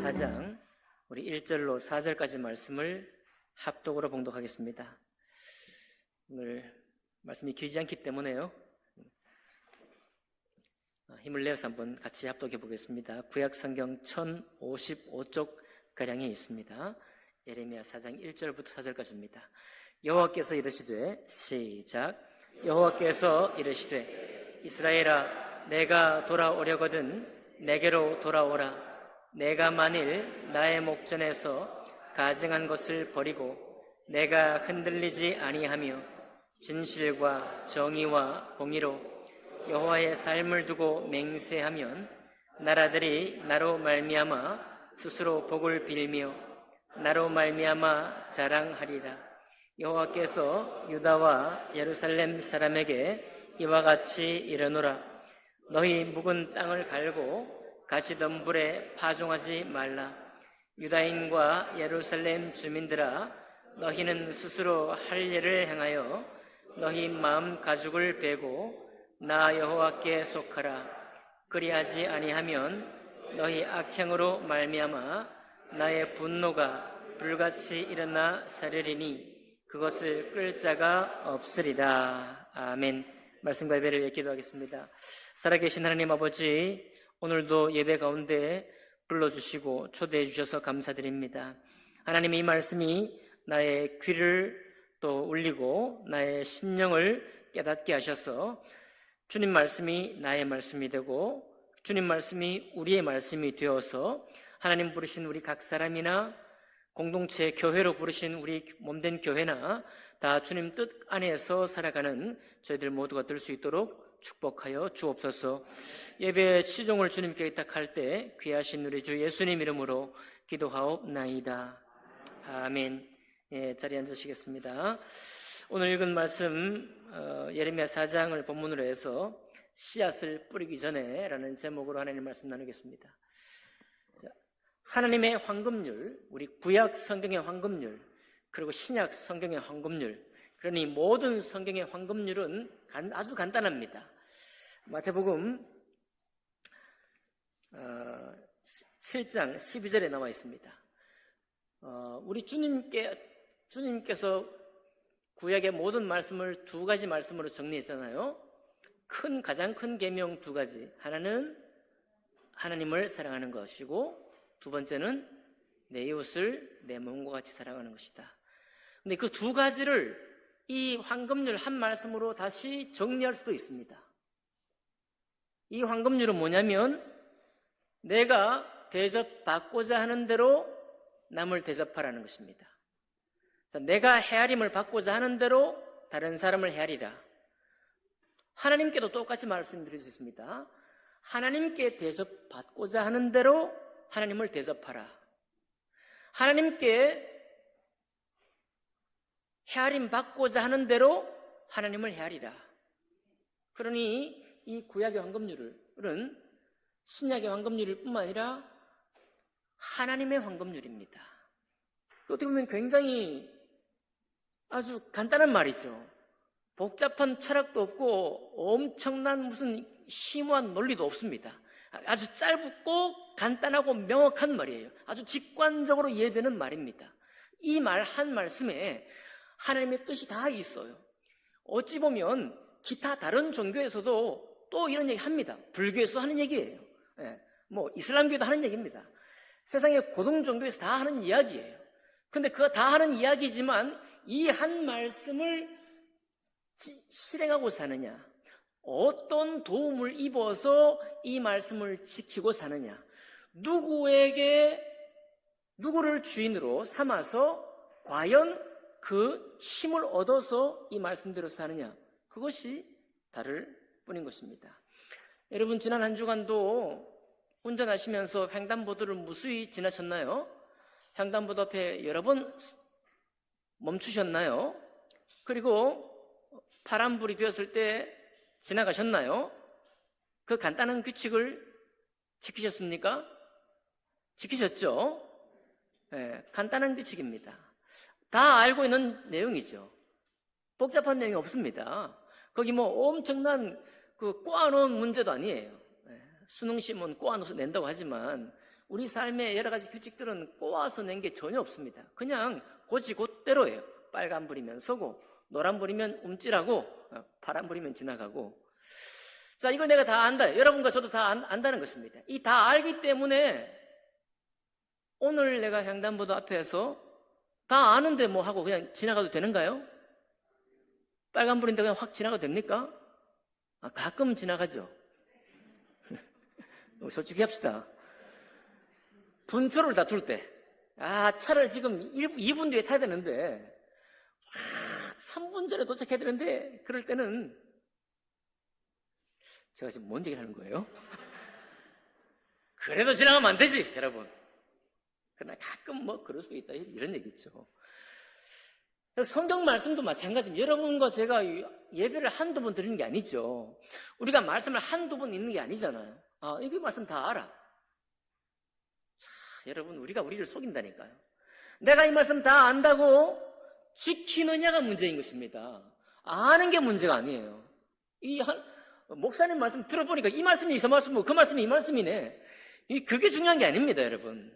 4장 우리 1절로 4절까지 말씀을 합독으로 봉독하겠습니다. 오늘 말씀이 길지 않기 때문에요, 힘을 내어서 한번 같이 합독해 보겠습니다. 구약 성경 1055쪽가량에 있습니다. 예레미야 4장 1절부터 4절까지입니다. 여호와께서 이르시되, 시작. 여호와께서 이르시되, 이스라엘아, 내가 돌아오려거든 내게로 돌아오라. 내가 만일 나의 목전에서 가증한 것을 버리고 내가 흔들리지 아니하며 진실과 정의와 공의로 여호와의 삶을 두고 맹세하면 나라들이 나로 말미암아 스스로 복을 빌며 나로 말미암아 자랑하리라. 여호와께서 유다와 예루살렘 사람에게 이와 같이 이르노라. 너희 묵은 땅을 갈고 가시덤불에 파종하지 말라. 유다인과 예루살렘 주민들아, 너희는 스스로 할 일을 행하여 너희 마음 가죽을 베고 나 여호와께 속하라. 그리하지 아니하면 너희 악행으로 말미암아 나의 분노가 불같이 일어나 사르리니 그것을 끌 자가 없으리다. 아멘. 말씀과 예배를 위해 기도하겠습니다. 살아계신 하나님 아버지, 오늘도 예배 가운데 불러주시고 초대해 주셔서 감사드립니다. 하나님, 이 말씀이 나의 귀를 또 울리고 나의 심령을 깨닫게 하셔서 주님 말씀이 나의 말씀이 되고 주님 말씀이 우리의 말씀이 되어서 하나님 부르신 우리 각 사람이나 공동체 교회로 부르신 우리 몸된 교회나 다 주님 뜻 안에서 살아가는 저희들 모두가 될 수 있도록 축복하여 주옵소서. 예배 시종을 주님께 의탁할 때 귀하신 우리 주 예수님 이름으로 기도하옵나이다. 아멘. 예, 자리에 앉으시겠습니다. 오늘 읽은 말씀 예레미야 4장을 본문으로 해서 씨앗을 뿌리기 전에 라는 제목으로 하나님 말씀 나누겠습니다. 자, 하나님의 황금률, 우리 구약 성경의 황금률, 그리고 신약 성경의 황금률, 그러니 모든 성경의 황금률은 아주 간단합니다. 마태복음 7장 12절에 나와 있습니다. 우리 주님께서 구약의 모든 말씀을 두 가지 말씀으로 정리했잖아요. 가장 큰 계명 두 가지. 하나는 하나님을 사랑하는 것이고, 두 번째는 내 이웃을 내 몸과 같이 사랑하는 것이다. 근데 그 두 가지를 이 황금률 한 말씀으로 다시 정리할 수도 있습니다. 이 황금률은 뭐냐면, 내가 대접받고자 하는 대로 남을 대접하라는 것입니다. 자, 내가 헤아림을 받고자 하는 대로 다른 사람을 헤아리라. 하나님께도 똑같이 말씀드릴 수 있습니다. 하나님께 대접받고자 하는 대로 하나님을 대접하라. 하나님께 헤아림 받고자 하는 대로 하나님을 헤아리라. 그러니 이 구약의 황금률은 신약의 황금률일 뿐만 아니라 하나님의 황금률입니다. 어떻게 보면 굉장히 아주 간단한 말이죠. 복잡한 철학도 없고 엄청난 무슨 심오한 논리도 없습니다. 아주 짧고 간단하고 명확한 말이에요. 아주 직관적으로 이해되는 말입니다. 이 말 한 말씀에 하나님의 뜻이 다 있어요. 어찌 보면 기타 다른 종교에서도 또 이런 얘기 합니다. 불교에서 하는 얘기예요. 이슬람교도 하는 얘기입니다. 세상의 고등 종교에서 다 하는 이야기예요. 근데 그거 다 하는 이야기지만 이 한 말씀을 실행하고 사느냐, 어떤 도움을 입어서 이 말씀을 지키고 사느냐, 누구를 주인으로 삼아서 과연 그 힘을 얻어서 이 말씀대로 사느냐, 그것이 다를 뿐인 것입니다. 여러분, 지난 한 주간도 운전하시면서 횡단보도를 무수히 지나셨나요? 횡단보도 앞에 여러 번 멈추셨나요? 그리고 파란불이 되었을 때 지나가셨나요? 그 간단한 규칙을 지키셨습니까? 지키셨죠? 간단한 규칙입니다. 다 알고 있는 내용이죠. 복잡한 내용이 없습니다. 거기 엄청난 꼬아놓은 문제도 아니에요. 수능 시험은 꼬아놓아서 낸다고 하지만 우리 삶의 여러 가지 규칙들은 꼬아서 낸 게 전혀 없습니다. 그냥 곧이곧대로예요. 빨간불이면 서고, 노란불이면 움찔하고, 파란불이면 지나가고. 자, 이거 내가 다 안다. 여러분과 저도 다 안다는 것입니다. 이 다 알기 때문에 오늘 내가 횡단보도 앞에서 다 아는데 뭐 하고 그냥 지나가도 되는가요? 빨간불인데 그냥 확 지나가도 됩니까? 가끔 지나가죠. 솔직히 합시다. 분초를 다툴 때, 차를 지금 2분 뒤에 타야 되는데, 3분 전에 도착해야 되는데, 그럴 때는, 제가 지금 뭔 얘기를 하는 거예요? 그래도 지나가면 안 되지, 여러분. 그러나 가끔 뭐 그럴 수도 있다, 이런 얘기 있죠. 성경 말씀도 마찬가지입니다. 여러분과 제가 예배를 한두 번 드리는 게 아니죠. 우리가 말씀을 한두 번 읽는 게 아니잖아요. 이거 말씀 다 알아. 자, 여러분, 우리를 속인다니까요. 내가 이 말씀 다 안다고 지키느냐가 문제인 것입니다. 아는 게 문제가 아니에요. 목사님 말씀 들어보니까 이 말씀이 저 말씀이고 그 말씀이 이 말씀이네. 그게 중요한 게 아닙니다, 여러분.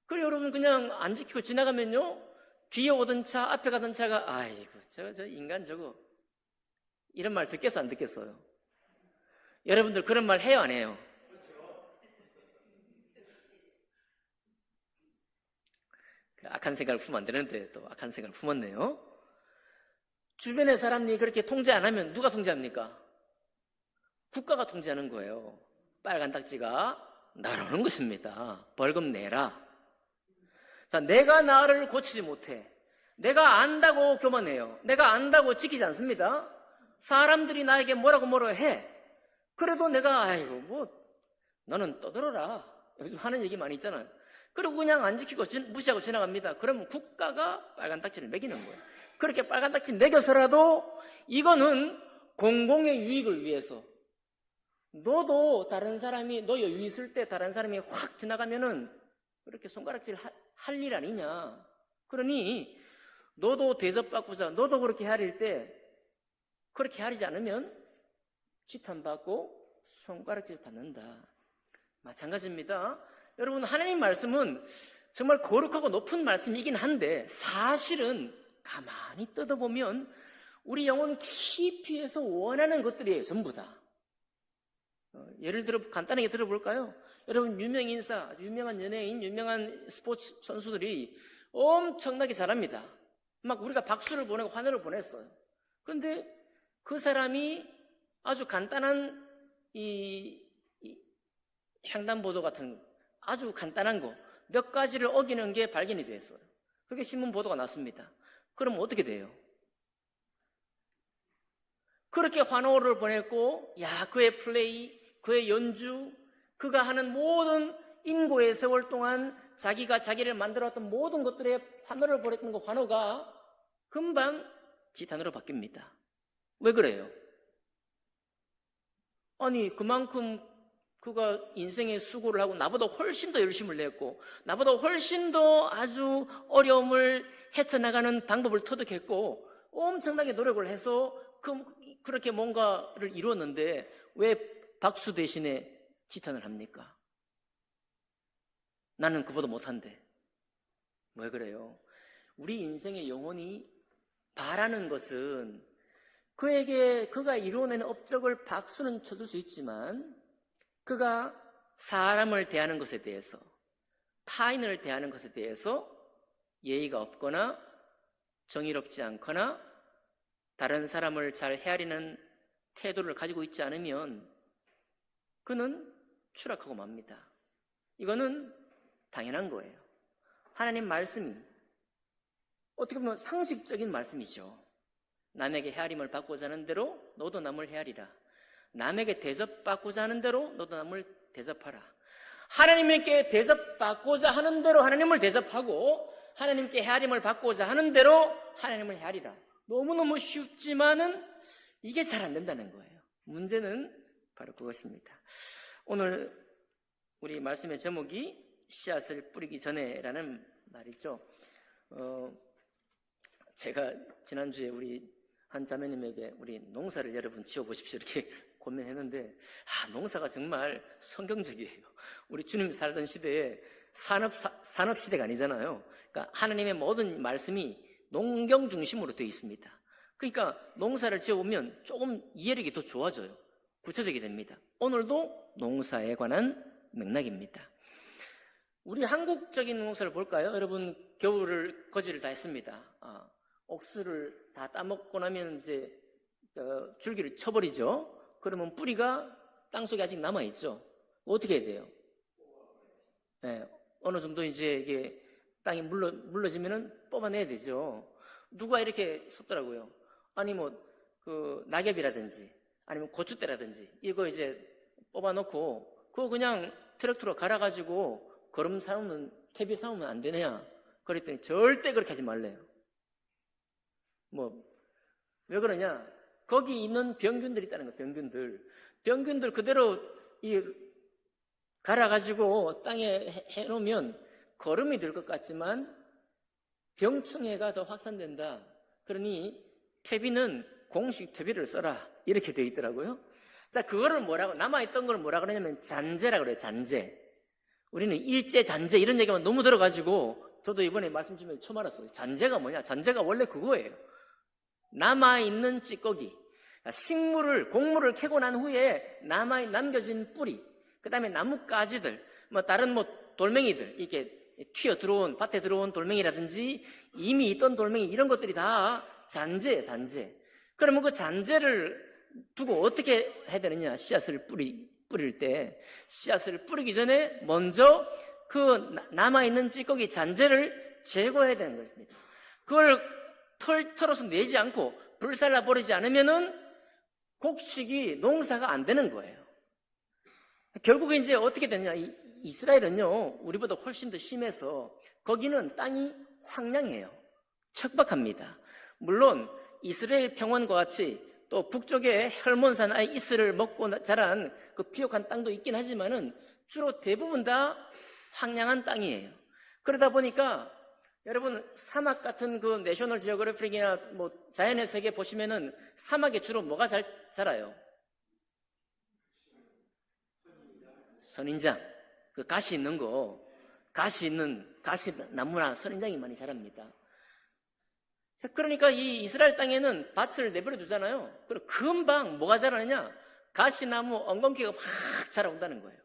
그래, 여러분 그냥 안 지키고 지나가면요, 뒤에 오던 차, 앞에 가던 차가, 아이고, 저 인간 저거. 이런 말 듣겠어, 안 듣겠어요? 여러분들 그런 말 해요, 안 해요? 악한 생각을 품으면 안 되는데 또 악한 생각을 품었네요. 주변의 사람이 그렇게 통제 안 하면 누가 통제합니까? 국가가 통제하는 거예요. 빨간 딱지가 날아오는 것입니다. 벌금 내라. 자, 내가 나를 고치지 못해. 내가 안다고 교만해요. 내가 안다고 지키지 않습니다. 사람들이 나에게 뭐라고 해. 그래도 내가 너는 떠들어라. 요즘 하는 얘기 많이 있잖아요. 그리고 그냥 안 지키고 무시하고 지나갑니다. 그러면 국가가 빨간 딱지를 매기는 거예요. 그렇게 빨간 딱지 매겨서라도 이거는 공공의 유익을 위해서, 너도 다른 사람이 너 여유 있을 때 다른 사람이 확 지나가면은 그렇게 손가락질 할 일 아니냐. 그러니 너도 대접받고자, 너도 그렇게 헤아릴 때 그렇게 헤아리지 않으면 지탄받고 손가락질 받는다. 마찬가지입니다. 여러분, 하나님 말씀은 정말 거룩하고 높은 말씀이긴 한데 사실은 가만히 뜯어보면 우리 영혼 깊이에서 원하는 것들이에요. 전부 다. 예를 들어 간단하게 들어볼까요? 여러분, 유명 인사, 유명한 연예인, 유명한 스포츠 선수들이 엄청나게 잘합니다. 막 우리가 박수를 보내고 환호를 보냈어요. 그런데 그 사람이 아주 간단한 횡단보도 같은 아주 간단한 거 몇 가지를 어기는 게 발견이 됐어요. 그게 신문 보도가 났습니다. 그럼 어떻게 돼요? 그렇게 환호를 보냈고, 그의 플레이, 그의 연주, 그가 하는 모든 인고의 세월 동안 자기가 자기를 만들어왔던 모든 것들에 환호를 보냈던 그 환호가 금방 지탄으로 바뀝니다. 왜 그래요? 아니, 그만큼 그가 인생의 수고를 하고 나보다 훨씬 더 열심을 냈고 나보다 훨씬 더 아주 어려움을 헤쳐나가는 방법을 터득했고 엄청나게 노력을 해서 그렇게 뭔가를 이루었는데 왜 박수 대신에 지탄을 합니까? 나는 그보다 못한데. 왜 그래요? 우리 인생의 영혼이 바라는 것은 그가 이루어내는 업적을 박수는 쳐줄 수 있지만 그가 사람을 대하는 것에 대해서, 타인을 대하는 것에 대해서 예의가 없거나 정의롭지 않거나 다른 사람을 잘 헤아리는 태도를 가지고 있지 않으면 그는 추락하고 맙니다. 이거는 당연한 거예요. 하나님 말씀이 어떻게 보면 상식적인 말씀이죠. 남에게 헤아림을 받고자 하는 대로 너도 남을 헤아리라. 남에게 대접받고자 하는 대로 너도 남을 대접하라. 하나님께 대접받고자 하는 대로 하나님을 대접하고 하나님께 헤아림을 받고자 하는 대로 하나님을 헤아리라. 너무너무 쉽지만은 이게 잘 안 된다는 거예요. 문제는 바로 그것입니다. 오늘 우리 말씀의 제목이 씨앗을 뿌리기 전에라는 말이죠. 제가 지난주에 우리 한 자매님에게 우리 농사를 여러분 지어보십시오 이렇게 고민했는데 농사가 정말 성경적이에요. 우리 주님 살던 시대에 산업 시대가 아니잖아요. 그러니까 하나님의 모든 말씀이 농경 중심으로 되어 있습니다. 그러니까 농사를 지어보면 조금 이해력이 더 좋아져요. 구체적이 됩니다. 오늘도 농사에 관한 맥락입니다. 우리 한국적인 농사를 볼까요? 여러분, 겨울을 거지를 다 했습니다. 옥수를 다 따먹고 나면 이제 줄기를 쳐버리죠. 그러면 뿌리가 땅속에 아직 남아있죠. 어떻게 해야 돼요? 네, 어느 정도 이제 이게 땅이 물러지면은 뽑아내야 되죠. 누가 이렇게 썼더라고요. 아니 낙엽이라든지 아니면 고추대라든지 이거 이제 뽑아놓고 그거 그냥 트랙터로 갈아가지고 퇴비 삼으면 안 되냐? 그랬더니 절대 그렇게 하지 말래요. 왜 그러냐? 거기 있는 병균들이 있다는 거예요. 병균들 그대로 갈아가지고 땅에 해놓으면 거름이 될 것 같지만 병충해가 더 확산된다. 그러니 퇴비는 공식 퇴비를 써라. 이렇게 되어 있더라고요. 자, 그거를 남아있던 걸 뭐라 그러냐면 잔재라고 그래요. 잔재. 우리는 일제 잔재 이런 얘기만 너무 들어가지고 저도 이번에 말씀 주면 처음 알았어요. 잔재가 뭐냐? 잔재가 원래 그거예요. 남아있는 찌꺼기. 곡물을 캐고 난 후에 남겨진 뿌리, 그 다음에 나뭇가지들, 다른 돌멩이들, 이렇게 밭에 들어온 돌멩이라든지 이미 있던 돌멩이 이런 것들이 다 잔재예요, 잔재. 그러면 그 잔재를 두고 어떻게 해야 되느냐? 씨앗을 뿌릴 때 씨앗을 뿌리기 전에 먼저 그 남아있는 찌꺼기 잔재를 제거해야 되는 것입니다. 그걸 털어서 내지 않고 불살라 버리지 않으면은 곡식이 농사가 안 되는 거예요. 결국에 이제 어떻게 되느냐? 이스라엘은요, 우리보다 훨씬 더 심해서 거기는 땅이 황량해요. 척박합니다. 물론 이스라엘 평원과 같이 또 북쪽에 혈몬산 이슬을 먹고 자란 그 비옥한 땅도 있긴 하지만은 주로 대부분 다 황량한 땅이에요. 그러다 보니까 여러분 사막 같은 그 내셔널 지오그래픽이나 자연의 세계 보시면은 사막에 주로 뭐가 잘 자라요? 선인장. 그 가시 있는 나무나 선인장이 많이 자랍니다. 그러니까 이 이스라엘 땅에는 밭을 내버려 두잖아요. 그럼 금방 뭐가 자라느냐? 가시나무, 엉겅퀴가 확 자라온다는 거예요.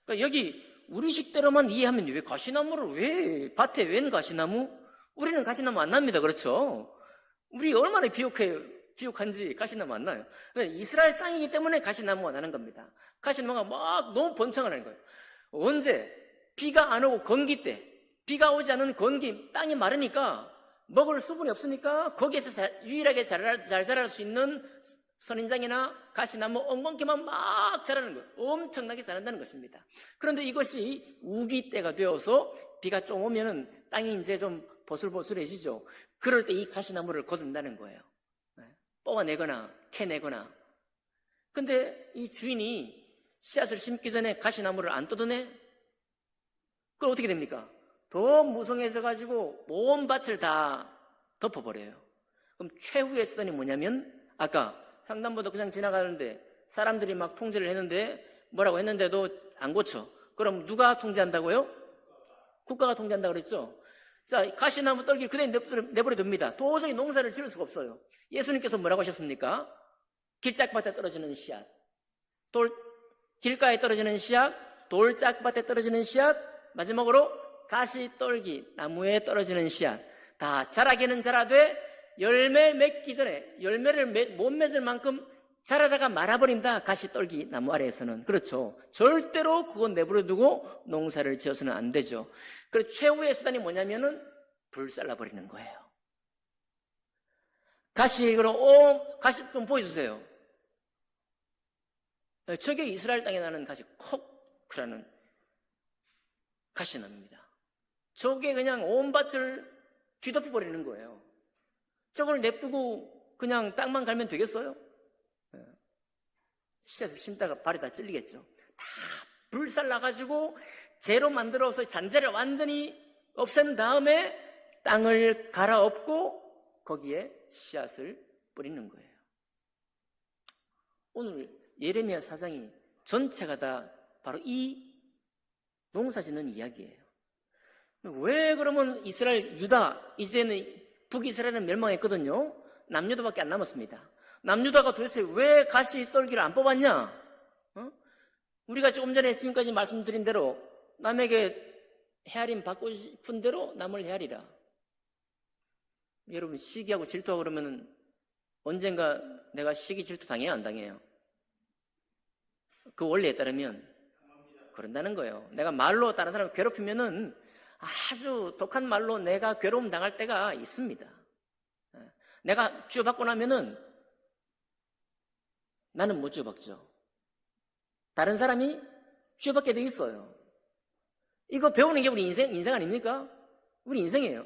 그러니까 여기 우리식대로만 이해하면 왜 밭에 웬 가시나무? 우리는 가시나무 안 납니다. 그렇죠? 우리 얼마나 비옥한지 가시나무 안 나요. 이스라엘 땅이기 때문에 가시나무가 나는 겁니다. 가시나무가 막 너무 번창을 하는 거예요. 언제? 비가 안 오고 건기 때, 비가 오지 않은 건기, 땅이 마르니까 먹을 수분이 없으니까 거기에서 유일하게 잘 자랄 수 있는 선인장이나 가시나무, 엉겅퀴만 막 자라는 거예요. 엄청나게 자란다는 것입니다. 그런데 이것이 우기 때가 되어서 비가 좀 오면은 땅이 이제 좀 보슬보슬해지죠. 그럴 때 이 가시나무를 거둔다는 거예요. 뽑아내거나 캐내거나. 근데 이 주인이 씨앗을 심기 전에 가시나무를 안 뜯어내? 그럼 어떻게 됩니까? 더 무성해져 가지고 온 밭을 다 덮어버려요. 그럼 최후의 수단이 뭐냐면 아까 횡단보도 그냥 지나가는데 사람들이 막 통제를 했는데 뭐라고 했는데도 안 고쳐. 그럼 누가 통제한다고요? 국가가 통제한다고 그랬죠. 자, 가시나무 떨기 그대로 내버려 둡니다. 도저히 농사를 지을 수가 없어요. 예수님께서 뭐라고 하셨습니까? 길짝밭에 떨어지는 씨앗, 길가에 떨어지는 씨앗, 돌짝밭에 떨어지는 씨앗, 마지막으로 가시떨기 나무에 떨어지는 씨앗, 다 자라기는 자라되 열매 맺기 전에 열매를 못 맺을 만큼 자라다가 말아버린다. 가시떨기 나무 아래에서는. 그렇죠. 절대로 그건 내버려 두고 농사를 지어서는 안 되죠. 그래서 최후의 수단이 뭐냐면은 불살라버리는 거예요. 가시 좀 보여주세요. 저게 이스라엘 땅에 나는 가시 콕크라는 가시나무입니다. 저게 그냥 온 밭을 뒤덮여버리는 거예요. 저걸 냅두고 그냥 땅만 갈면 되겠어요? 씨앗을 심다가 발이 다 찔리겠죠. 다 불살라가지고 재로 만들어서 잔재를 완전히 없앤 다음에 땅을 갈아엎고 거기에 씨앗을 뿌리는 거예요. 오늘 예레미야 4장이 전체가 다 바로 이 농사짓는 이야기예요. 왜 그러면 이스라엘, 유다, 이제는 북이스라엘은 멸망했거든요. 남유다밖에 안 남았습니다. 남유다가 도대체 왜 가시 떨기를 안 뽑았냐? 우리가 조금 전에 지금까지 말씀드린 대로 남에게 헤아림 받고 싶은 대로 남을 헤아리라. 여러분, 시기하고 질투하고 그러면 언젠가 내가 시기 질투 당해요, 안 당해요? 그 원리에 따르면 그런다는 거예요. 내가 말로 다른 사람을 괴롭히면은 아주 독한 말로 내가 괴로움 당할 때가 있습니다. 내가 쥐어받고 나면은 나는 못 쥐어받죠. 다른 사람이 쥐어받게 돼 있어요. 이거 배우는 게 우리 인생 아닙니까? 우리 인생이에요.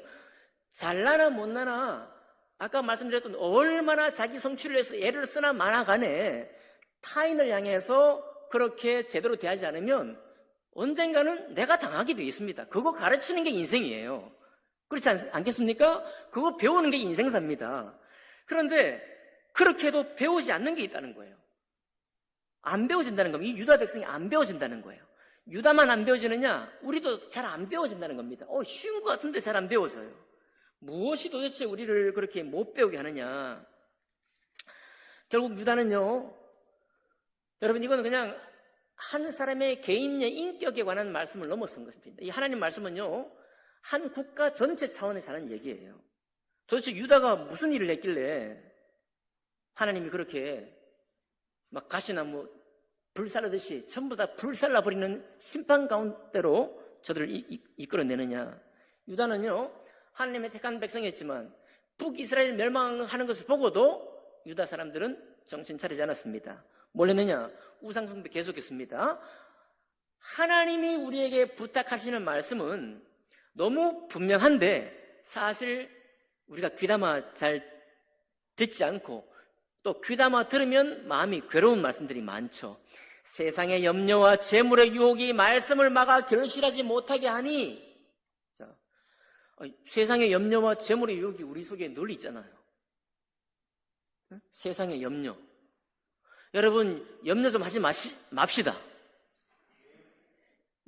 잘나나 못나나 아까 말씀드렸던 얼마나 자기 성취를 위해서 애를 쓰나 마나 간에 타인을 향해서 그렇게 제대로 대하지 않으면 언젠가는 내가 당하게 돼 있습니다. 그거 가르치는 게 인생이에요. 그렇지 않겠습니까? 그거 배우는 게 인생사입니다. 그런데 그렇게 해도 배우지 않는 게 있다는 거예요. 안 배워진다는 겁니다. 이 유다 백성이 안 배워진다는 거예요. 유다만 안 배워지느냐? 우리도 잘 안 배워진다는 겁니다. 쉬운 것 같은데 잘 안 배워져요. 무엇이 도대체 우리를 그렇게 못 배우게 하느냐? 결국 유다는요, 여러분, 이거는 그냥 한 사람의 개인의 인격에 관한 말씀을 넘어선 것입니다. 이 하나님 말씀은요, 한 국가 전체 차원에서 하는 얘기예요. 도대체 유다가 무슨 일을 했길래 하나님이 그렇게 막 가시나무 불살라듯이 전부 다 불살라버리는 심판 가운데로 저들을 이끌어내느냐. 유다는요, 하나님의 택한 백성이었지만 북이스라엘 멸망하는 것을 보고도 유다 사람들은 정신 차리지 않았습니다. 뭘 했느냐? 우상숭배 계속했습니다. 하나님이 우리에게 부탁하시는 말씀은 너무 분명한데 사실 우리가 귀담아 잘 듣지 않고 또 귀담아 들으면 마음이 괴로운 말씀들이 많죠. 세상의 염려와 재물의 유혹이 말씀을 막아 결실하지 못하게 하니, 자, 세상의 염려와 재물의 유혹이 우리 속에 늘 있잖아요. 응? 세상의 염려. 여러분, 염려 좀 하지 맙시다.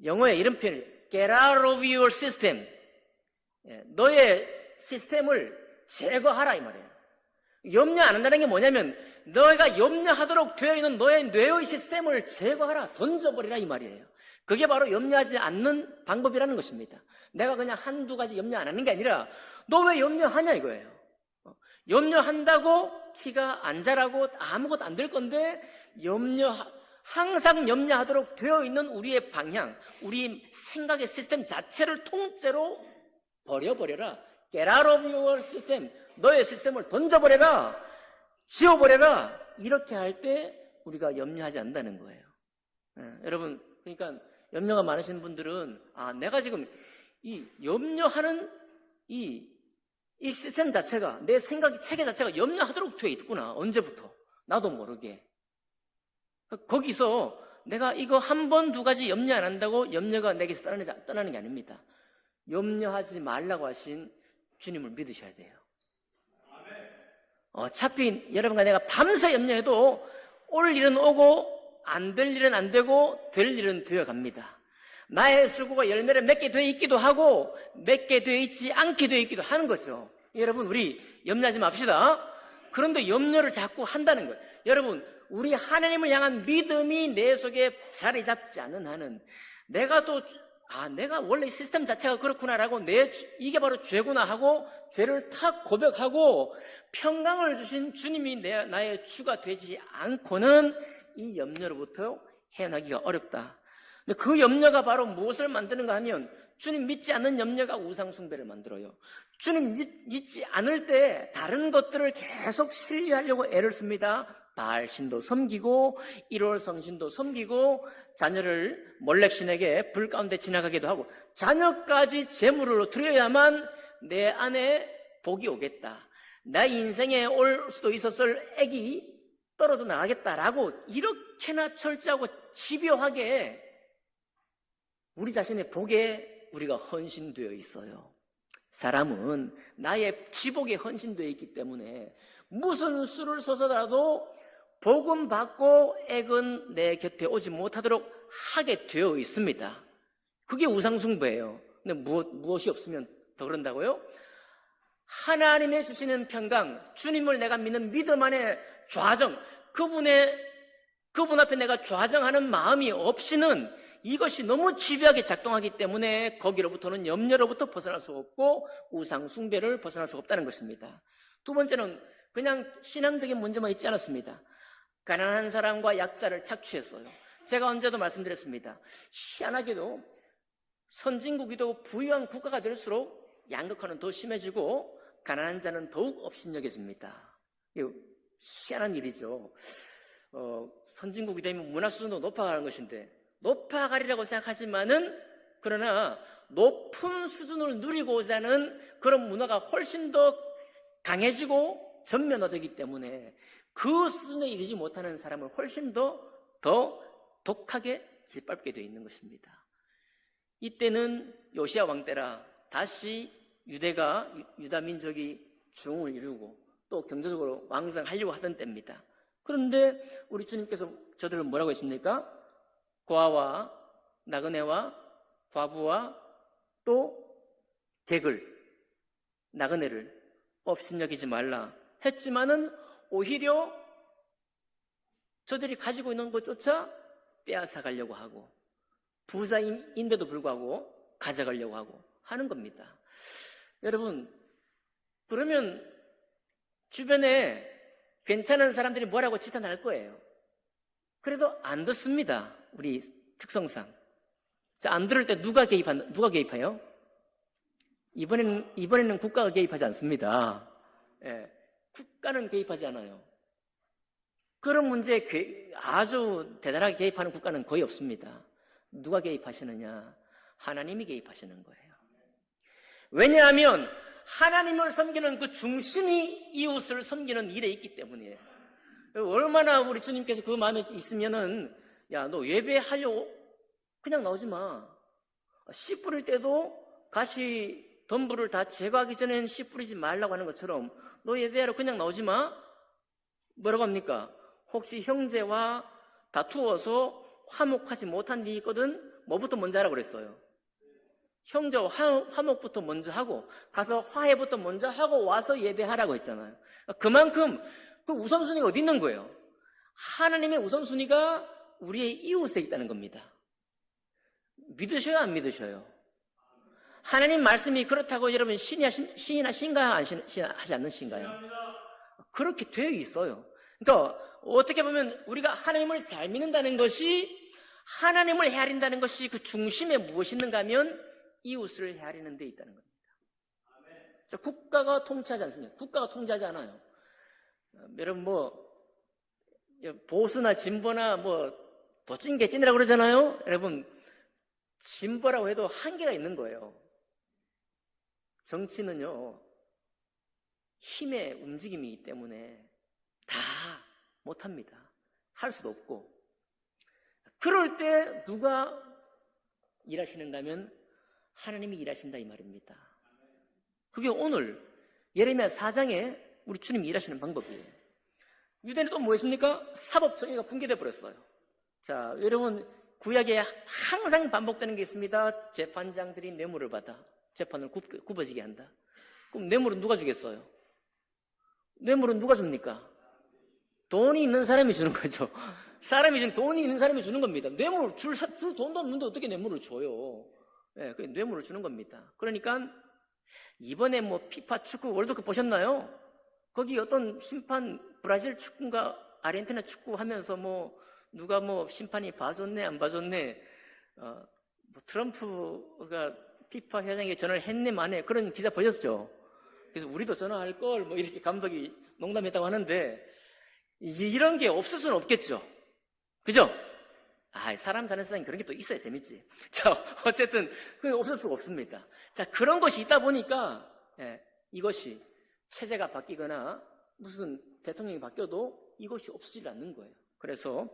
영어에 이런 표현, get out of your system. 너의 시스템을 제거하라 이 말이에요. 염려 안 한다는 게 뭐냐면 너희가 염려하도록 되어 있는 너의 뇌의 시스템을 제거하라, 던져버리라 이 말이에요. 그게 바로 염려하지 않는 방법이라는 것입니다. 내가 그냥 한두 가지 염려 안 하는 게 아니라 너 왜 염려하냐 이거예요. 염려한다고 키가 안 자라고 아무것도 안 될 건데 항상 염려하도록 되어 있는 우리의 방향, 우리 생각의 시스템 자체를 통째로 버려버려라. Get out of your system. 너의 시스템을 던져버려라. 지워버려라. 이렇게 할 때 우리가 염려하지 않는다는 거예요. 여러분, 그러니까 염려가 많으신 분들은 내가 지금 이 염려하는 이 시스템 자체가, 내 생각의 체계 자체가 염려하도록 되어 있구나. 언제부터? 나도 모르게. 거기서 내가 이거 한 번, 두 가지 염려 안 한다고 염려가 내게서 떠나는 게 아닙니다. 염려하지 말라고 하신 주님을 믿으셔야 돼요. 어차피 여러분과 내가 밤새 염려해도 올 일은 오고 안 될 일은 안 되고 될 일은 되어 갑니다. 나의 수고가 열매를 맺게 되어 있기도 하고 맺게 되어 있지 않게 되어 있기도 하는 거죠. 여러분, 우리 염려하지 맙시다. 그런데 염려를 자꾸 한다는 거예요. 여러분, 우리 하나님을 향한 믿음이 내 속에 자리 잡지 않는 한은 내가 원래 시스템 자체가 그렇구나라고 이게 바로 죄구나 하고 죄를 탁 고백하고 평강을 주신 주님이 나의 주가 되지 않고는 이 염려로부터 헤어나기가 어렵다. 근데 그 염려가 바로 무엇을 만드는가 하면 주님 믿지 않는 염려가 우상숭배를 만들어요. 주님 믿지 않을 때 다른 것들을 계속 신뢰하려고 애를 씁니다. 바알신도 섬기고 1월 성신도 섬기고 자녀를 몰렉신에게 불 가운데 지나가기도 하고 자녀까지 제물로 드려야만 내 안에 복이 오겠다. 내 인생에 올 수도 있었을 액이 떨어져 나가겠다라고 이렇게나 철저하고 집요하게 우리 자신의 복에 우리가 헌신되어 있어요. 사람은 나의 지복에 헌신되어 있기 때문에 무슨 수를 써서라도 복음 받고 액은 내 곁에 오지 못하도록 하게 되어 있습니다. 그게 우상숭배예요. 근데 무엇이 없으면 더 그런다고요? 하나님의 주시는 평강, 주님을 내가 믿는 믿음 안에 좌정, 그분 앞에 내가 좌정하는 마음이 없이는 이것이 너무 집요하게 작동하기 때문에 거기로부터는 염려로부터 벗어날 수 없고 우상 숭배를 벗어날 수 없다는 것입니다. 두 번째는 그냥 신앙적인 문제만 있지 않았습니다. 가난한 사람과 약자를 착취했어요. 제가 언제도 말씀드렸습니다. 희한하게도 선진국이도 부유한 국가가 될수록 양극화는 더 심해지고 가난한 자는 더욱 업신여겨집니다. 이거 희한한 일이죠. 선진국이 되면 문화 수준도 높아가는 것인데 높아가리라고 생각하지만은 그러나 높은 수준을 누리고자 하는 그런 문화가 훨씬 더 강해지고 전면화되기 때문에 그 수준에 이르지 못하는 사람을 훨씬 더 독하게 짓밟게 되어 있는 것입니다. 이때는 요시야 왕 때라 다시 유다 민족이 중흥을 이루고 또 경제적으로 왕성하려고 하던 때입니다. 그런데 우리 주님께서 저들을 뭐라고 했습니까? 고아와 나그네와 과부와 또 객을, 나그네를 업신여기지 말라 했지만은 오히려 저들이 가지고 있는 것조차 빼앗아 가려고 하고 부자인데도 불구하고 가져가려고 하고 하는 겁니다. 여러분, 그러면 주변에 괜찮은 사람들이 뭐라고 지탄할 거예요. 그래도 안 듣습니다. 우리 특성상. 자, 안 들을 때 누가 개입해요? 이번에는 국가가 개입하지 않습니다. 예, 국가는 개입하지 않아요. 그런 문제에 아주 대단하게 개입하는 국가는 거의 없습니다. 누가 개입하시느냐? 하나님이 개입하시는 거예요. 왜냐하면 하나님을 섬기는 그 중심이 이웃을 섬기는 일에 있기 때문이에요. 얼마나 우리 주님께서 그 마음에 있으면은 야, 너 예배하려고 그냥 나오지 마. 씨 뿌릴 때도 가시 덤불을 다 제거하기 전에는 씨 뿌리지 말라고 하는 것처럼 너 예배하러 그냥 나오지 마. 뭐라고 합니까? 혹시 형제와 다투어서 화목하지 못한 일이 있거든 뭐부터 먼저 하라고 그랬어요? 형제와 화목부터 먼저 하고 가서 화해부터 먼저 하고 와서 예배하라고 했잖아요. 그만큼 그 우선순위가 어디 있는 거예요? 하나님의 우선순위가 우리의 이웃에 있다는 겁니다. 믿으셔요, 안 믿으셔요? 하나님 말씀이 그렇다고 여러분 신이나 신가요? 하지 않는 신가요? 그렇게 되어 있어요. 그러니까 어떻게 보면 우리가 하나님을 잘 믿는다는 것이 하나님을 헤아린다는 것이 그 중심에 무엇이 있는가 하면 이웃을 헤아리는 데 있다는 겁니다. 자, 국가가 통치하지 않습니다. 국가가 통치하지 않아요. 여러분 보수나 진보나 도찐 개찐이라고 그러잖아요. 여러분 진보라고 해도 한계가 있는 거예요. 정치는요 힘의 움직임이기 때문에 다 못합니다. 할 수도 없고. 그럴 때 누가 일하시는가 하면 하나님이 일하신다 이 말입니다. 그게 오늘 예레미야 4장에 우리 주님이 일하시는 방법이에요. 유대는 또 뭐 했습니까? 사법정의가 붕괴되어 버렸어요. 자, 여러분 구약에 항상 반복되는 게 있습니다. 재판장들이 뇌물을 받아 재판을 굽어지게 한다. 그럼 뇌물은 누가 주겠어요? 뇌물은 누가 줍니까? 돈이 있는 사람이 주는 거죠. 돈이 있는 사람이 주는 겁니다. 뇌물 줄 돈도 없는데 어떻게 뇌물을 줘요? 네, 뇌물을 주는 겁니다. 그러니까 이번에 피파 축구 월드컵 보셨나요? 거기 어떤 심판 브라질 축구인가 아르헨티나 축구 하면서 누가 심판이 봐줬네 안 봐줬네 트럼프가 피파 회장에게 전화를 했네 만에 그런 기사 보셨죠? 그래서 우리도 전화할 걸 이렇게 감독이 농담했다고 하는데 이런 게 없을 수는 없겠죠. 그죠? 사람 사는 세상에 그런 게 또 있어야 재밌지. 자, 어쨌든 그게 없을 수가 없습니다. 자, 그런 것이 있다 보니까 이것이 체제가 바뀌거나 무슨 대통령이 바뀌어도 이것이 없어지지 않는 거예요. 그래서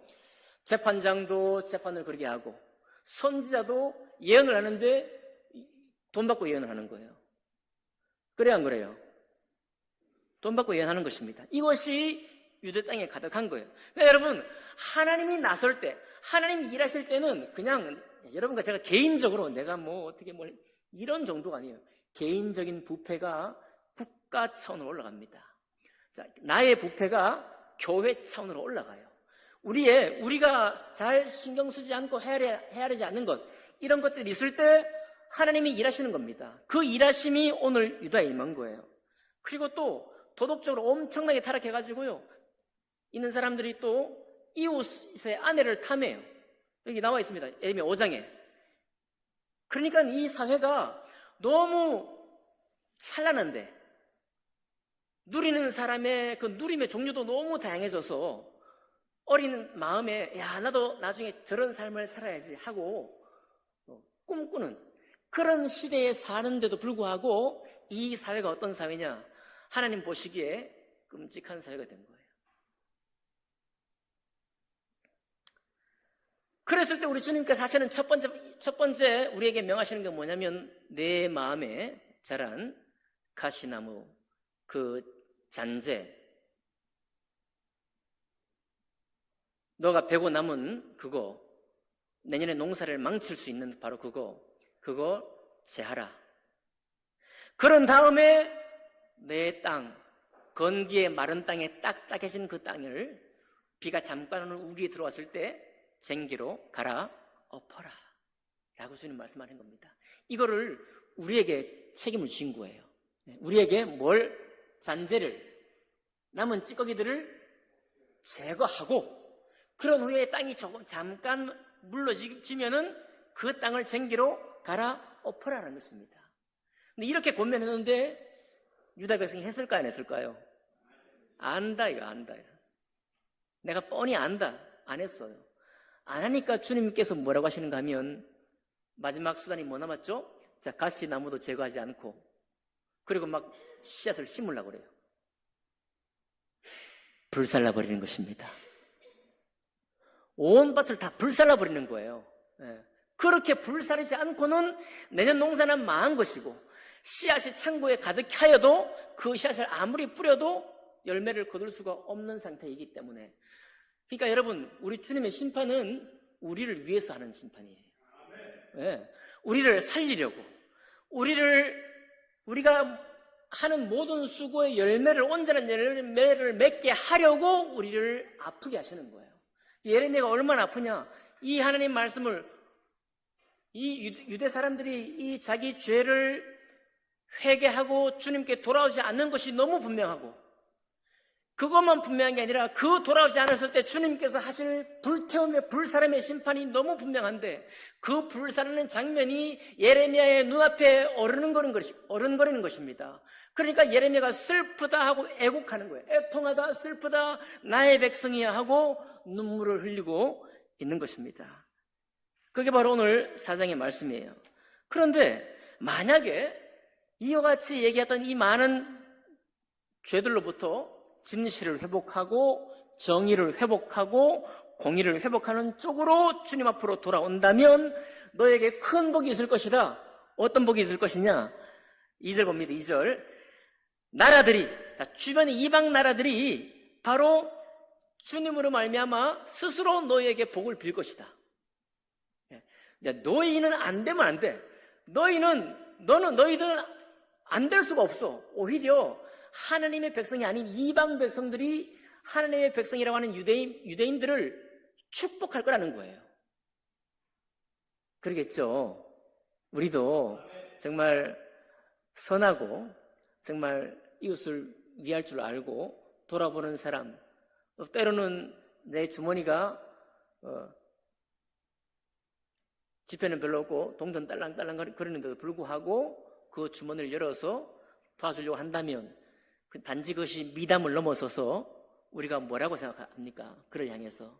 재판장도 재판을 그렇게 하고 선지자도 예언을 하는데 돈 받고 예언을 하는 거예요. 그래야 안 그래요? 돈 받고 예언하는 것입니다. 이것이 유대 땅에 가득한 거예요. 그러니까 여러분, 하나님이 나설 때, 하나님이 일하실 때는 그냥 여러분과 제가 개인적으로 내가 뭐 어떻게 뭘 이런 정도가 아니에요. 개인적인 부패가 국가 차원으로 올라갑니다. 자, 나의 부패가 교회 차원으로 올라가요. 우리가 잘 신경 쓰지 않고 헤아리지 않는 것, 이런 것들이 있을 때 하나님이 일하시는 겁니다. 그 일하심이 오늘 유다에 임한 거예요. 그리고 또 도덕적으로 엄청나게 타락해가지고요, 있는 사람들이 또 이웃의 아내를 탐해요. 여기 나와 있습니다. 예레미야 5장에. 그러니까 이 사회가 너무 찬란한데 누리는 사람의 그 누림의 종류도 너무 다양해져서 어린 마음에 나도 나중에 저런 삶을 살아야지 하고 꿈꾸는 그런 시대에 사는데도 불구하고 이 사회가 어떤 사회냐? 하나님 보시기에 끔찍한 사회가 된 거예요. 그랬을 때 우리 주님께서 사실은 첫 번째 우리에게 명하시는 게 뭐냐면 내 마음에 자란 가시나무, 그 잔재, 너가 베고 남은 그거, 내년에 농사를 망칠 수 있는 바로 그거 제하라. 그런 다음에 내 땅, 건기에 마른 땅에 딱딱해진 그 땅을 비가 잠깐 우리에 들어왔을 때 쟁기로 갈아 엎어라 라고 주님 말씀하는 겁니다. 이거를 우리에게 책임을 주신 거예요. 우리에게 잔재를, 남은 찌꺼기들을 제거하고 그런 후에 땅이 조금 잠깐 물러지면은 그 땅을 쟁기로 갈아 엎어라는 것입니다. 근데 이렇게 권면했는데 유다 백성이 했을까 안 했을까요? 안다. 내가 뻔히 안다. 안 했어요. 안 하니까 주님께서 뭐라고 하시는가 하면 마지막 수단이 뭐 남았죠? 자, 가시나무도 제거하지 않고 그리고 막 씨앗을 심으려고 그래요. 불살라버리는 것입니다. 온 밭을 다 불살라버리는 거예요. 그렇게 불사르지 않고는 내년 농사는 망한 것이고 씨앗이 창고에 가득하여도 그 씨앗을 아무리 뿌려도 열매를 거둘 수가 없는 상태이기 때문에, 그러니까 여러분, 우리 주님의 심판은 우리를 위해서 하는 심판이에요. 우리를 살리려고, 우리가 하는 모든 수고의 열매를, 온전한 열매를 맺게 하려고 우리를 아프게 하시는 거예요. 예레미야가 얼마나 아프냐? 이 하나님 말씀을, 이 유대 사람들이 이 자기 죄를 회개하고 주님께 돌아오지 않는 것이 너무 분명하고, 그것만 분명한 게 아니라 그 돌아오지 않았을 때 주님께서 하실 불태움의 불사름의 심판이 너무 분명한데, 그 불사르는 장면이 예레미야의 눈앞에 어른거리는 것입니다. 그러니까 예레미야가 슬프다 하고 애곡하는 거예요. 애통하다, 슬프다, 나의 백성이야 하고 눈물을 흘리고 있는 것입니다. 그게 바로 오늘 4장의 말씀이에요. 그런데 만약에 이와 같이 얘기했던 이 많은 죄들로부터 진실을 회복하고 정의를 회복하고 공의를 회복하는 쪽으로 주님 앞으로 돌아온다면 너에게 큰 복이 있을 것이다. 어떤 복이 있을 것이냐? 2절 봅니다. 2절. 나라들이, 주변의 이방 나라들이 바로 주님으로 말미암아 스스로 너희에게 복을 빌 것이다. 너희는 안 되면 안 돼. 너희들은 안 될 수가 없어. 오히려 하나님의 백성이 아닌 이방 백성들이 하나님의 백성이라고 하는 유대인들을 축복할 거라는 거예요. 그러겠죠. 우리도 정말 선하고 정말 이웃을 위할 줄 알고 돌아보는 사람, 때로는 내 주머니가 지폐는 별로 없고 동전 딸랑딸랑 거리는데도 불구하고 그 주머니를 열어서 도와주려고 한다면 단지 그것이 미담을 넘어서서 우리가 뭐라고 생각합니까? 그를 향해서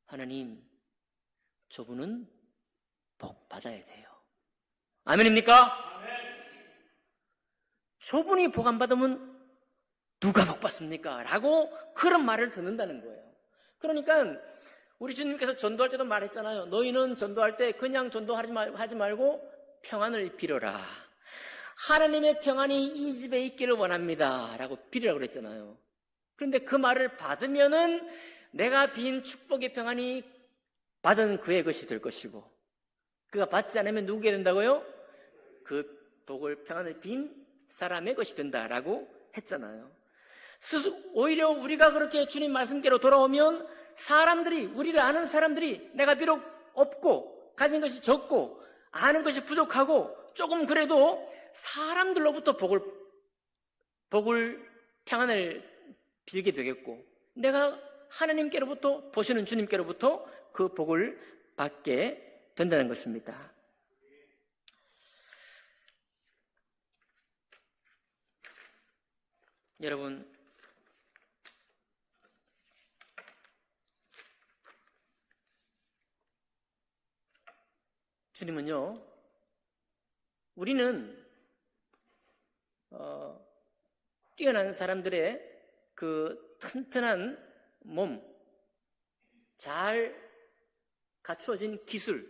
하나님, 저분은 복 받아야 돼요. 아멘입니까? 아멘. 저분이 복 안 받으면 누가 복 받습니까? 라고 그런 말을 듣는다는 거예요. 그러니까 우리 주님께서 전도할 때도 말했잖아요. 너희는 전도할 때 그냥 전도하지 말고 평안을 빌어라. 하나님의 평안이 이 집에 있기를 원합니다 라고 빌으라고 그랬잖아요. 그런데 그 말을 받으면은 내가 빈 축복의 평안이 받은 그의 것이 될 것이고, 그가 받지 않으면 누구게 된다고요? 그 복을, 평안을 빈 사람의 것이 된다라고 했잖아요. 오히려 우리가 그렇게 주님 말씀께로 돌아오면 사람들이, 우리를 아는 사람들이 내가 비록 없고 가진 것이 적고 아는 것이 부족하고 조금 그래도 사람들로부터 복을, 평안을 빌게 되겠고, 내가 하나님께로부터, 보시는 주님께로부터 그 복을 받게 된다는 것입니다. 여러분, 주님은요, 우리는 뛰어난 사람들의 그 튼튼한 몸, 잘 갖추어진 기술,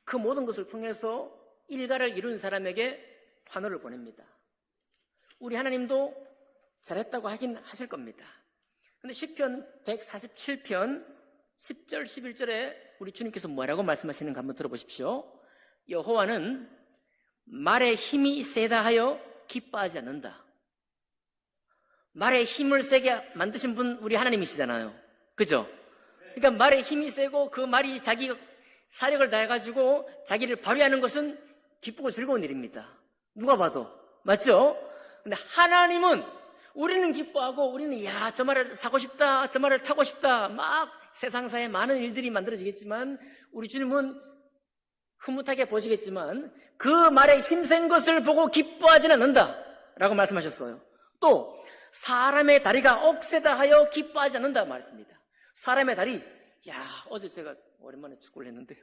그 모든 것을 통해서 일가를 이룬 사람에게 환호를 보냅니다. 우리 하나님도 잘했다고 하긴 하실 겁니다. 그런데 시편 147편 10절 11절에 우리 주님께서 뭐라고 말씀하시는가 한번 들어보십시오. 여호와는 말에 힘이 세다 하여 기뻐하지 않는다. 말에 힘을 세게 만드신 분 우리 하나님이시잖아요. 그죠? 그러니까 말에 힘이 세고 그 말이 자기 사력을 다해가지고 자기를 발휘하는 것은 기쁘고 즐거운 일입니다. 누가 봐도. 맞죠? 근데 하나님은, 우리는 기뻐하고 우리는 야, 저 말을 사고 싶다, 저 말을 타고 싶다, 막 세상사에 많은 일들이 만들어지겠지만 우리 주님은 흐뭇하게 보시겠지만 그 말에 힘센 것을 보고 기뻐하지는 않는다 라고 말씀하셨어요. 또 사람의 다리가 억세다 하여 기뻐하지 않는다 말했습니다. 사람의 다리, 야, 어제 제가 오랜만에 축구를 했는데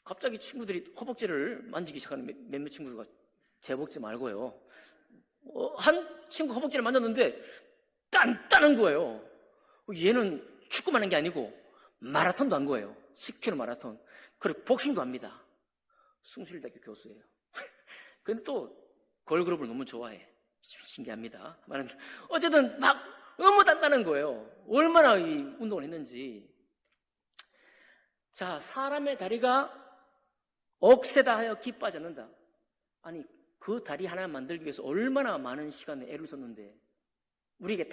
갑자기 친구들이 허벅지를 만지기 시작하는 몇몇 친구가 제 허벅지 말고요. 한 친구 허벅지를 만졌는데 단단한 거예요. 얘는 축구만 한 게 아니고 마라톤도 한 거예요. 10km 마라톤. 그리고 복싱도 합니다. 숭실대학교 교수예요. 근데 또 걸그룹을 너무 좋아해. 신기합니다. 어쨌든 막 너무 단단한 거예요. 얼마나 이 운동을 했는지. 자, 사람의 다리가 억세다 하여 기뻐하지 않는다. 아니, 그 다리 하나 만들기 위해서 얼마나 많은 시간에 애를 썼는데 우리에게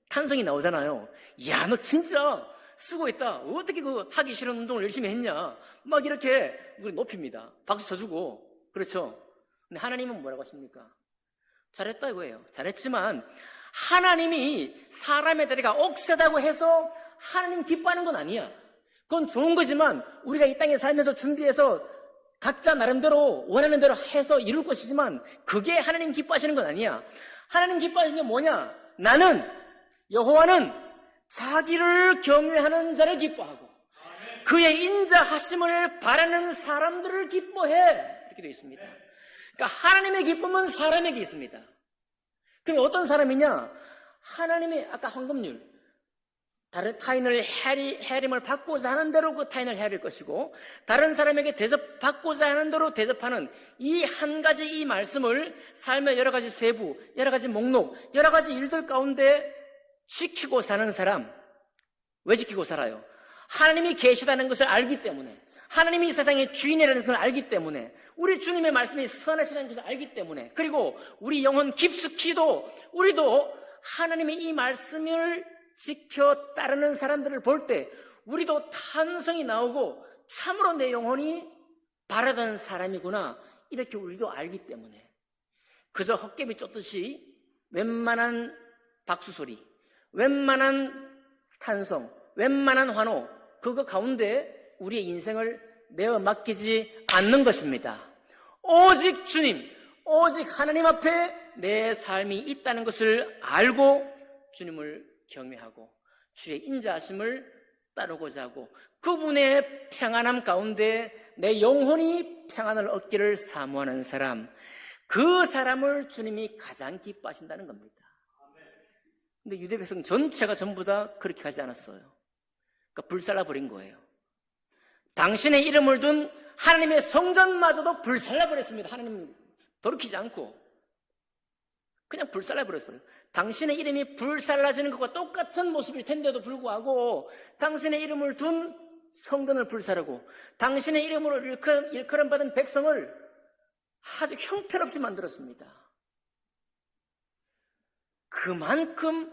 탄성이 나오잖아요. 야, 너 진짜 수고했다. 어떻게 그 하기 싫은 운동을 열심히 했냐. 막 이렇게 우리 높입니다. 박수 쳐주고. 그렇죠? 근데 하나님은 뭐라고 하십니까? 잘했다 이거예요. 잘했지만 하나님이 사람의 다리가 억세다고 해서 하나님 기뻐하는 건 아니야. 그건 좋은 거지만 우리가 이 땅에 살면서 준비해서 각자 나름대로 원하는 대로 해서 이룰 것이지만 그게 하나님 기뻐하시는 건 아니야. 하나님 기뻐하시는 게 뭐냐? 나는, 여호와는 자기를 경외하는 자를 기뻐하고 그의 인자하심을 바라는 사람들을 기뻐해. 이렇게 되어 있습니다. 그러니까 하나님의 기쁨은 사람에게 있습니다. 그럼 어떤 사람이냐? 하나님의, 아까 황금률, 다른 타인을 해림을 받고자 하는 대로 그 타인을 헤아릴 것이고 다른 사람에게 대접받고자 하는 대로 대접하는 이 한 가지 이 말씀을 삶의 여러 가지 세부, 여러 가지 목록, 여러 가지 일들 가운데 지키고 사는 사람. 왜 지키고 살아요? 하나님이 계시다는 것을 알기 때문에, 하나님이 이 세상의 주인이라는 것을 알기 때문에, 우리 주님의 말씀이 선하시다는 것을 알기 때문에, 그리고 우리 영혼 깊숙이도 우리도 하나님의 이 말씀을 지켜 따르는 사람들을 볼 때 우리도 탄성이 나오고 참으로 내 영혼이 바라던 사람이구나 이렇게 우리도 알기 때문에 그저 헛개비 쫓듯이 웬만한 박수소리, 웬만한 탄성, 웬만한 환호 그거 가운데 우리의 인생을 내어 맡기지 않는 것입니다. 오직 주님, 오직 하나님 앞에 내 삶이 있다는 것을 알고 주님을 경외하고 주의 인자하심을 따르고자 하고 그분의 평안함 가운데 내 영혼이 평안을 얻기를 사모하는 사람, 그 사람을 주님이 가장 기뻐하신다는 겁니다. 근데 유대 백성 전체가 전부 다 그렇게 하지 않았어요. 그러니까 불살라버린 거예요. 당신의 이름을 둔 하나님의 성전마저도 불살라버렸습니다. 하나님 돌이키지 않고 그냥 불살라버렸어요. 당신의 이름이 불살라지는 것과 똑같은 모습일 텐데도 불구하고 당신의 이름을 둔 성전을 불사르고 당신의 이름으로 일컬음 받은 백성을 아주 형편없이 만들었습니다. 그만큼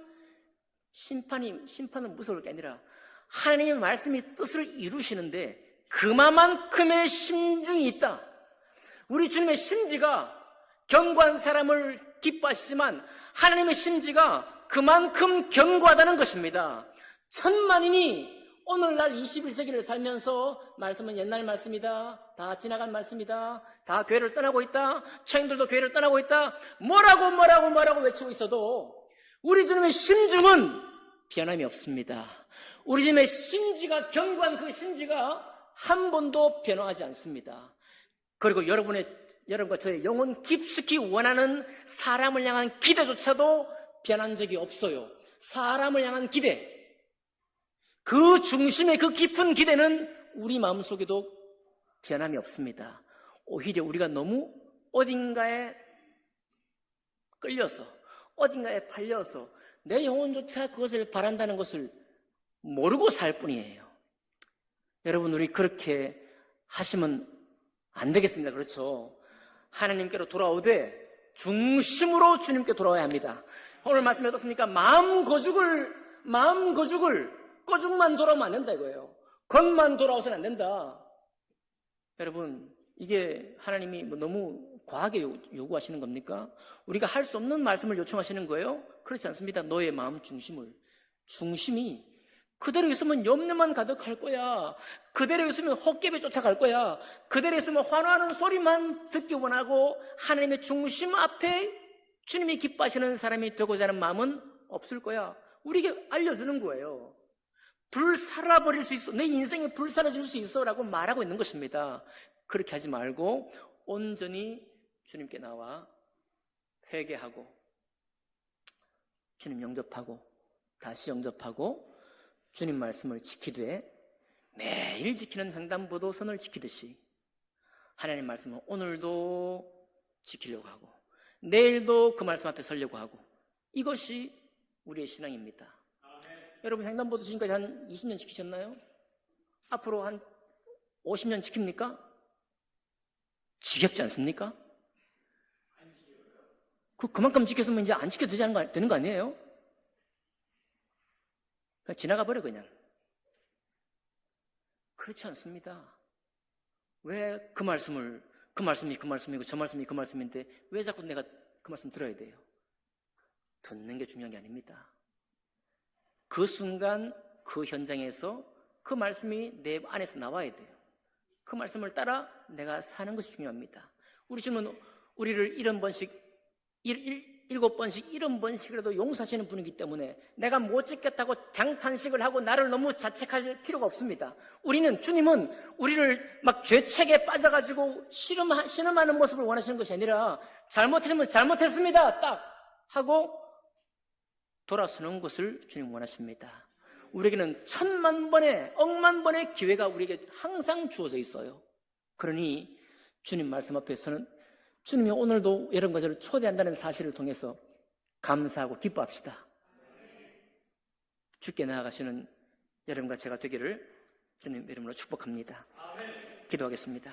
심판은 무서울 게 아니라 하나님의 말씀이 뜻을 이루시는데 그만큼의 심중이 있다. 우리 주님의 심지가 견고한 사람을 기뻐하시지만 하나님의 심지가 그만큼 견고하다는 것입니다. 천만인이 오늘날 21세기를 살면서 말씀은 옛날 말씀이다, 다 지나간 말씀이다, 다 교회를 떠나고 있다, 청년들도 교회를 떠나고 있다, 뭐라고 외치고 있어도 우리 주님의 심중은 변함이 없습니다. 우리 주님의 심지가 견고한 그 심지가 한 번도 변화하지 않습니다. 그리고 여러분과 저의 영혼 깊숙이 원하는 사람을 향한 기대조차도 변한 적이 없어요. 사람을 향한 기대, 그 중심의 그 깊은 기대는 우리 마음속에도 변함이 없습니다. 오히려 우리가 너무 어딘가에 끌려서 어딘가에 팔려서 내 영혼조차 그것을 바란다는 것을 모르고 살 뿐이에요. 여러분, 우리 그렇게 하시면 안 되겠습니다. 그렇죠? 하나님께로 돌아오되 중심으로 주님께 돌아와야 합니다. 오늘 말씀이 어떻습니까? 마음 거죽을 꼬죽만 돌아오면 안 된다 이거예요. 겉만 돌아오서는 안 된다. 여러분, 이게 하나님이 너무 과하게 요구하시는 겁니까? 우리가 할 수 없는 말씀을 요청하시는 거예요? 그렇지 않습니다. 너의 마음 중심이 그대로 있으면 염려만 가득할 거야. 그대로 있으면 헛개비 쫓아갈 거야. 그대로 있으면 환호하는 소리만 듣기 원하고 하나님의 중심 앞에 주님이 기뻐하시는 사람이 되고자 하는 마음은 없을 거야. 우리에게 알려주는 거예요. 불살아버릴 수 있어. 내 인생이 불살아질 수 있어 라고 말하고 있는 것입니다. 그렇게 하지 말고 온전히 주님께 나와 회개하고 주님 영접하고 다시 영접하고 주님 말씀을 지키되 매일 지키는 횡단보도선을 지키듯이 하나님 말씀은 오늘도 지키려고 하고 내일도 그 말씀 앞에 서려고 하고 이것이 우리의 신앙입니다. 여러분, 횡단보도 지금까지 한 20년 지키셨나요? 앞으로 한 50년 지킵니까? 지겹지 않습니까? 그만큼 지켰으면 이제 안 지켜도 되는 거 아니에요? 그냥 지나가 버려 그냥. 그렇지 않습니다. 왜 그 말씀이고 저 말씀이 그 말씀인데 왜 자꾸 내가 그 말씀 들어야 돼요? 듣는 게 중요한 게 아닙니다. 그 순간 그 현장에서 그 말씀이 내 안에서 나와야 돼요. 그 말씀을 따라 내가 사는 것이 중요합니다. 우리 주님은 우리를 7번씩 70번씩이라도 용서하시는 분이기 때문에 내가 못 지켰다고 장탄식을 하고 나를 너무 자책할 필요가 없습니다. 주님은 우리를 막 죄책에 빠져가지고 신음하는 모습을 원하시는 것이 아니라 잘못했으면 잘못했습니다 딱 하고 돌아서는 것을 주님 원하십니다. 우리에게는 1000만 번의 10,000번의 기회가 우리에게 항상 주어져 있어요. 그러니 주님 말씀 앞에서는 주님이 오늘도 여러분과 저를 초대한다는 사실을 통해서 감사하고 기뻐합시다. 주께 나아가시는 여러분과 제가 되기를 주님 이름으로 축복합니다. 기도하겠습니다.